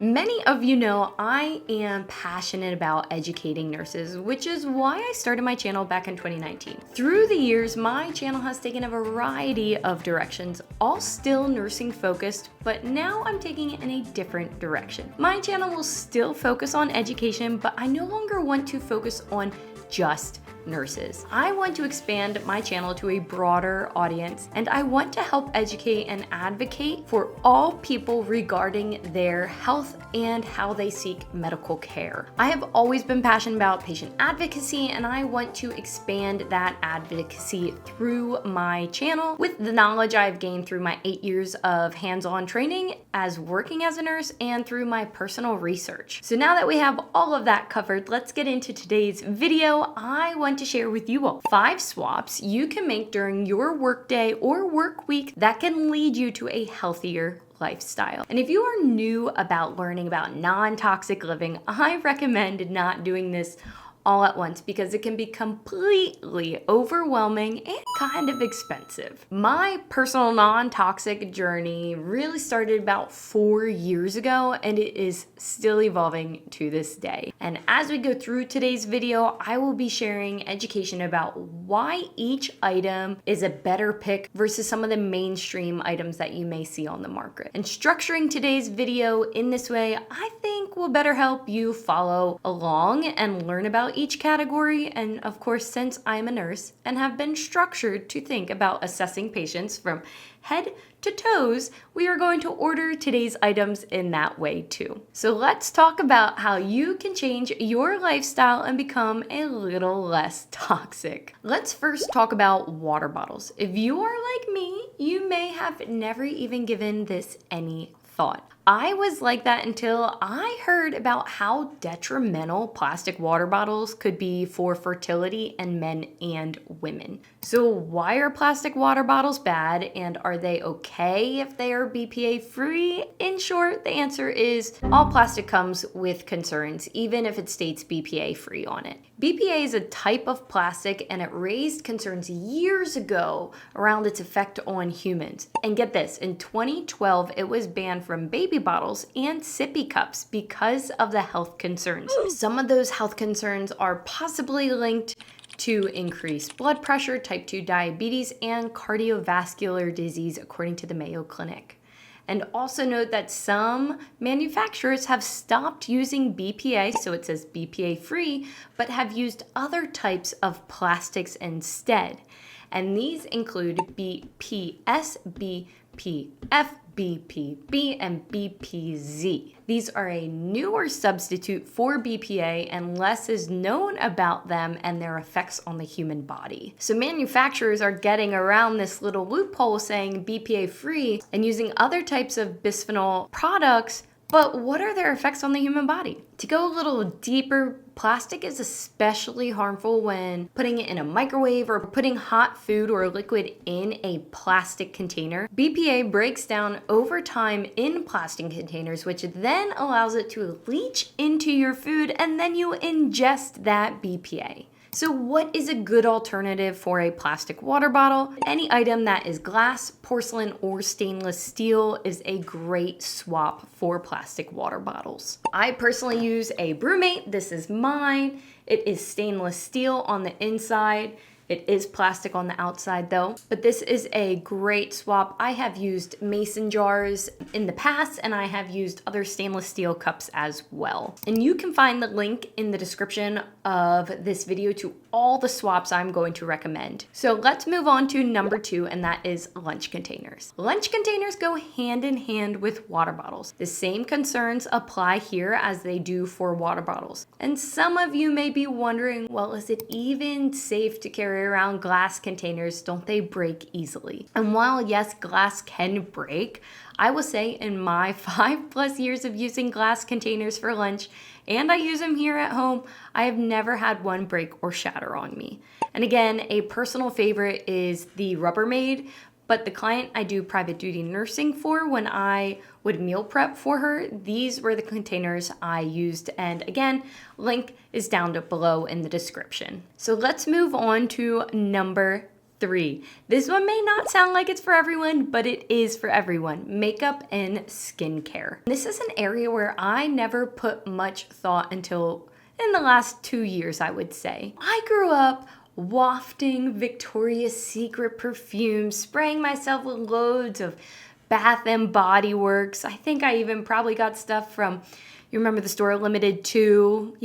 Many of you know I am passionate about educating nurses, which is why I started my channel back in 2019. Through the years, my channel has taken a variety of directions, all still nursing focused, but now I'm taking it in a different direction. My channel will still focus on education, but I no longer want to focus on just nurses. I want to expand my channel to a broader audience, and I want to help educate and advocate for all people regarding their health and how they seek medical care. I have always been passionate about patient advocacy, and I want to expand that advocacy through my channel with the knowledge I've gained through my 8 years of hands-on training as working as a nurse and through my personal research. So now that we have all of that covered, let's get into today's video. I want to share with you all 5 swaps you can make during your workday or work week that can lead you to a healthier lifestyle. And if you are new about learning about non-toxic living, I recommend not doing this all at once because it can be completely overwhelming and kind of expensive. My personal non-toxic journey really started about 4 years ago, and it is still evolving to this day. And as we go through today's video, I will be sharing education about why each item is a better pick versus some of the mainstream items that you may see on the market. And structuring today's video in this way, I think will better help you follow along and learn about each category. And of course, since I'm a nurse and have been structured to think about assessing patients from head to toes, we are going to order today's items in that way too. So let's talk about how you can change your lifestyle and become a little less toxic. Let's first talk about water bottles. If you are like me, you may have never even given this any thought. I was like that until I heard about how detrimental plastic water bottles could be for fertility in men and women. So why are plastic water bottles bad, and are they okay if they are BPA free? In short, the answer is all plastic comes with concerns, even if it states BPA free on it. BPA is a type of plastic, and it raised concerns years ago around its effect on humans. And get this, in 2012, it was banned from baby bottles and sippy cups because of the health concerns. Some of those health concerns are possibly linked to increased blood pressure, type 2 diabetes, and cardiovascular disease, according to the Mayo Clinic. And also note that some manufacturers have stopped using BPA, so it says BPA free, but have used other types of plastics instead. And these include BPS, BPF, BPB, and BPZ. These are a newer substitute for BPA, and less is known about them and their effects on the human body. So manufacturers are getting around this little loophole saying BPA free and using other types of bisphenol products, but what are their effects on the human body? To go a little deeper, plastic is especially harmful when putting it in a microwave or putting hot food or liquid in a plastic container. BPA breaks down over time in plastic containers, which then allows it to leach into your food, and then you ingest that BPA. So what is a good alternative for a plastic water bottle? Any item that is glass, porcelain, or stainless steel is a great swap for plastic water bottles. I personally use a BrewMate. This is mine. It is stainless steel on the inside. It is plastic on the outside though, but this is a great swap. I have used mason jars in the past, and I have used other stainless steel cups as well. And you can find the link in the description of this video to all the swaps I'm going to recommend. So let's move on to number 2, and that is lunch containers. Lunch containers go hand in hand with water bottles. The same concerns apply here as they do for water bottles. And some of you may be wondering, well, is it even safe to carry around glass containers? Don't they break easily? And while yes, glass can break, I will say in my 5+ years of using glass containers for lunch, and I use them here at home, I have never had one break or shatter on me. And again, a personal favorite is the Rubbermaid, but the client I do private duty nursing for, when I would meal prep for her, these were the containers I used. And again, link is down below in the description. So let's move on to number 3. This one may not sound like it's for everyone, but it is for everyone. Makeup and skincare. This is an area where I never put much thought until in the last 2 years, I would say. I grew up wafting Victoria's Secret perfume, spraying myself with loads of Bath and Body Works. I think I even probably got stuff from, you remember the store Limited Too,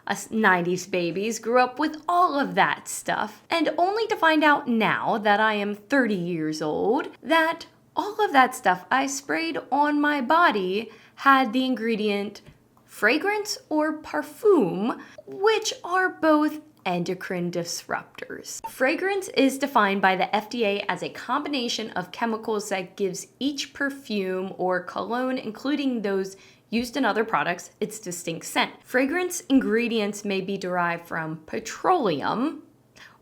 us 90s babies grew up with all of that stuff. And only to find out now that I am 30 years old, that all of that stuff I sprayed on my body had the ingredient fragrance or parfum, which are both endocrine disruptors. Fragrance is defined by the FDA as a combination of chemicals that gives each perfume or cologne, including those used in other products, its distinct scent. Fragrance ingredients may be derived from petroleum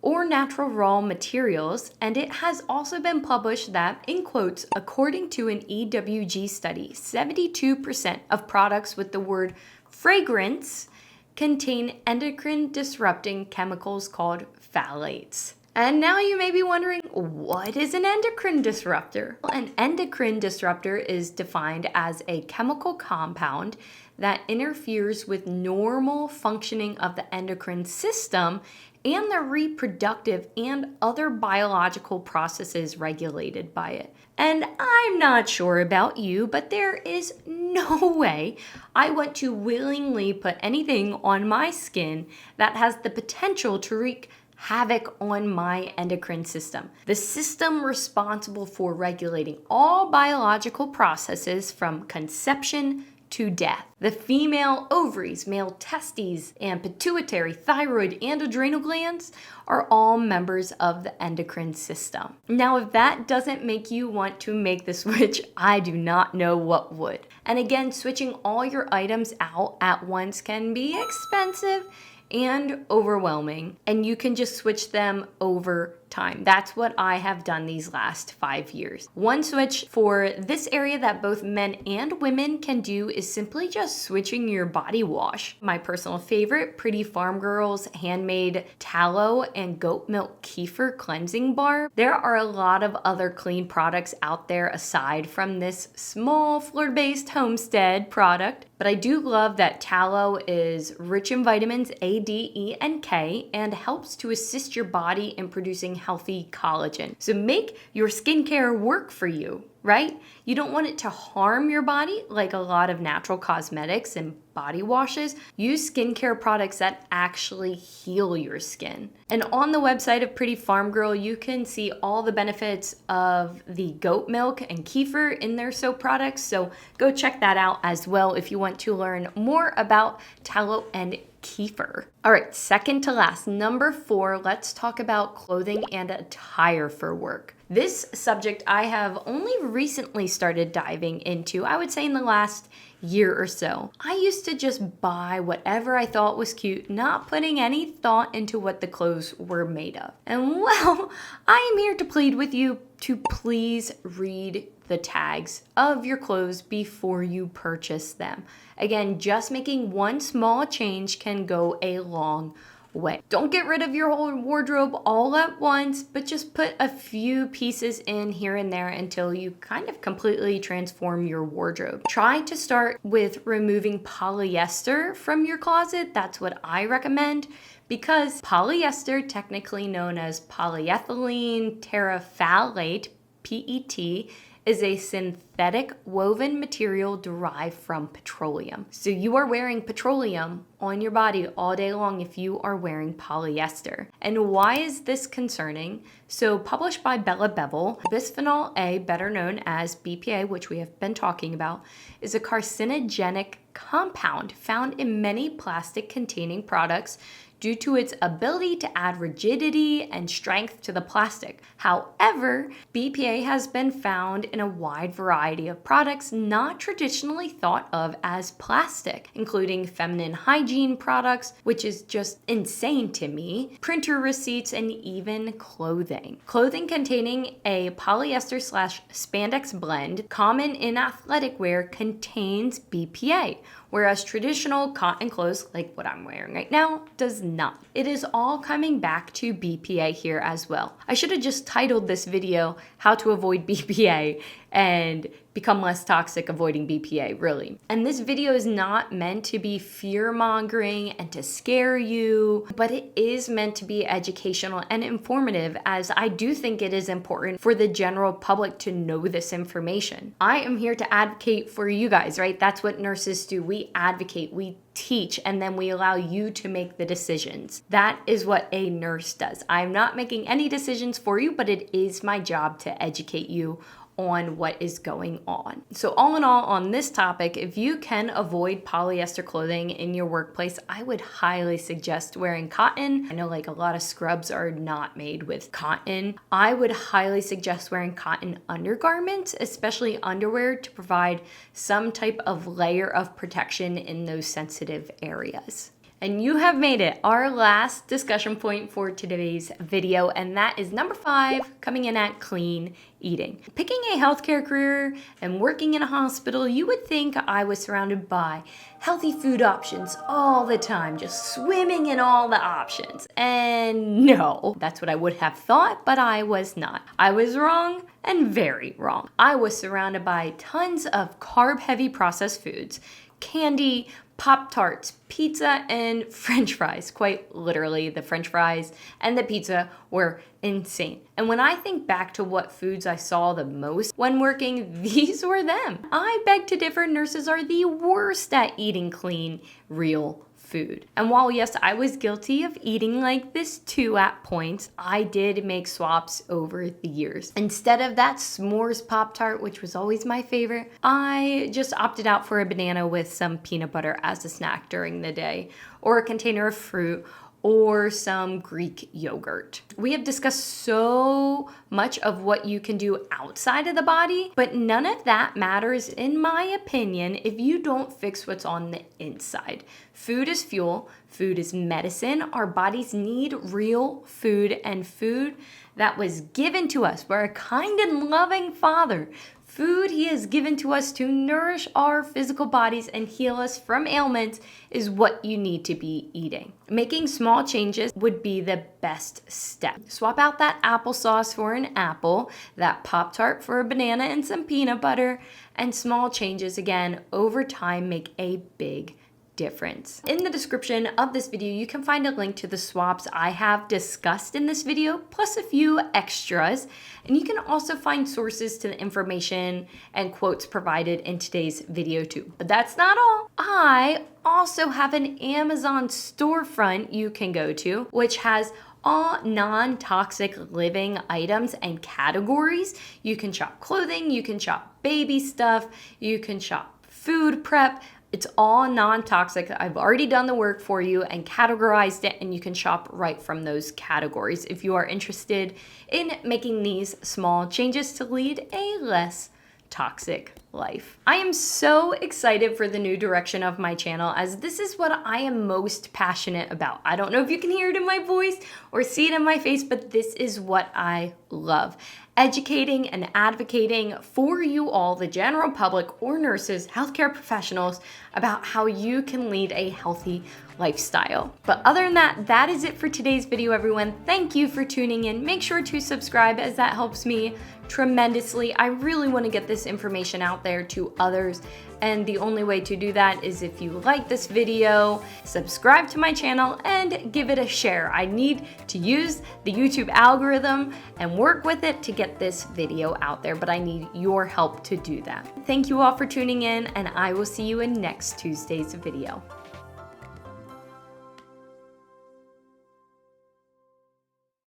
or natural raw materials, and it has also been published that, in quotes, according to an EWG study, 72% of products with the word fragrance contain endocrine disrupting chemicals called phthalates. And now you may be wondering, what is an endocrine disruptor? Well, an endocrine disruptor is defined as a chemical compound that interferes with normal functioning of the endocrine system and the reproductive and other biological processes regulated by it. And I'm not sure about you, but there is no way I want to willingly put anything on my skin that has the potential to wreak havoc on my endocrine system. The system responsible for regulating all biological processes from conception to death. The female ovaries, male testes, and pituitary, thyroid, and adrenal glands are all members of the endocrine system. Now, if that doesn't make you want to make the switch, I do not know what would. And again, switching all your items out at once can be expensive and overwhelming, and you can just switch them over time. That's what I have done these last 5 years. One switch for this area that both men and women can do is simply just switching your body wash. My personal favorite, Pretty Farm Girl's handmade tallow and goat milk kefir cleansing bar. There are a lot of other clean products out there aside from this small Florida-based homestead product, but I do love that tallow is rich in vitamins A, D, E, and K and helps to assist your body in producing healthy collagen. So make your skincare work for you, right? You don't want it to harm your body like a lot of natural cosmetics and body washes. Use skincare products that actually heal your skin. And on the website of Pretty Farm Girl, you can see all the benefits of the goat milk and kefir in their soap products. So go check that out as well if you want to learn more about tallow and kefir. All right, second to last, number 4, let's talk about clothing and attire for work. This subject I have only recently started diving into, I would say in the last year or so. I used to just buy whatever I thought was cute, not putting any thought into what the clothes were made of. And well, I am here to plead with you to please read the tags of your clothes before you purchase them. Again, just making one small change can go a long way. Don't get rid of your whole wardrobe all at once, but just put a few pieces in here and there until you kind of completely transform your wardrobe. Try to start with removing polyester from your closet. That's what I recommend, because polyester, technically known as polyethylene terephthalate, PET, is a synthetic woven material derived from petroleum. So you are wearing petroleum on your body all day long if you are wearing polyester. And why is this concerning? So published by Bella Bevel, bisphenol A, better known as BPA, which we have been talking about, is a carcinogenic compound found in many plastic containing products due to its ability to add rigidity and strength to the plastic. However, BPA has been found in a wide variety of products not traditionally thought of as plastic, including feminine hygiene products, which is just insane to me, printer receipts, and even clothing. Clothing containing a polyester/spandex blend, common in athletic wear, contains BPA, whereas traditional cotton clothes, like what I'm wearing right now, does not. It is all coming back to BPA here as well. I should have just titled this video, How to Avoid BPA and Become Less Toxic Avoiding BPA, really. And this video is not meant to be fear-mongering and to scare you, but it is meant to be educational and informative, as I do think it is important for the general public to know this information. I am here to advocate for you guys, right? That's what nurses do. We advocate, we teach, and then we allow you to make the decisions. That is what a nurse does. I'm not making any decisions for you, but it is my job to educate you on what is going on. So all in all, on this topic, if you can avoid polyester clothing in your workplace, I would highly suggest wearing cotton. I know like a lot of scrubs are not made with cotton. I would highly suggest wearing cotton undergarments, especially underwear, to provide some type of layer of protection in those sensitive areas. And you have made it our last discussion point for today's video, and that is number 5, coming in at clean eating. Picking a healthcare career and working in a hospital, you would think I was surrounded by healthy food options all the time, just swimming in all the options. And no, that's what I would have thought, but I was not. I was wrong, and very wrong. I was surrounded by tons of carb-heavy processed foods, candy, Pop-Tarts, pizza, and French fries. Quite literally, the French fries and the pizza were insane. And when I think back to what foods I saw the most when working, these were them. I beg to differ, nurses are the worst at eating clean, real food. And while yes, I was guilty of eating like this too at points, I did make swaps over the years. Instead of that s'mores Pop-Tart, which was always my favorite, I just opted out for a banana with some peanut butter as a snack during the day, or a container of fruit, or some Greek yogurt. We have discussed so much of what you can do outside of the body, but none of that matters, in my opinion, if you don't fix what's on the inside. Food is fuel, food is medicine. Our bodies need real food, and food that was given to us by a kind and loving Father. Food He has given to us to nourish our physical bodies and heal us from ailments is what you need to be eating. Making small changes would be the best step. Swap out that applesauce for an apple, that Pop-Tart for a banana and some peanut butter, and small changes again over time make a big difference. In the description of this video, you can find a link to the swaps I have discussed in this video, plus a few extras. And you can also find sources to the information and quotes provided in today's video too. But that's not all. I also have an Amazon storefront you can go to, which has all non-toxic living items and categories. You can shop clothing, you can shop baby stuff, you can shop food prep. It's all non-toxic. I've already done the work for you and categorized it, and you can shop right from those categories if you are interested in making these small changes to lead a less toxic life. I am so excited for the new direction of my channel, as this is what I am most passionate about. I don't know if you can hear it in my voice or see it in my face, but this is what I love. Educating and advocating for you all, the general public or nurses, healthcare professionals, about how you can lead a healthy lifestyle. But other than that, that is it for today's video, everyone. Thank you for tuning in. Make sure to subscribe, as that helps me tremendously. I really want to get this information out there to others, and the only way to do that is if you like this video, subscribe to my channel, and give it a share. I need to use the YouTube algorithm and work with it to get this video out there, but I need your help to do that. Thank you all for tuning in, and I will see you in next Tuesday's video.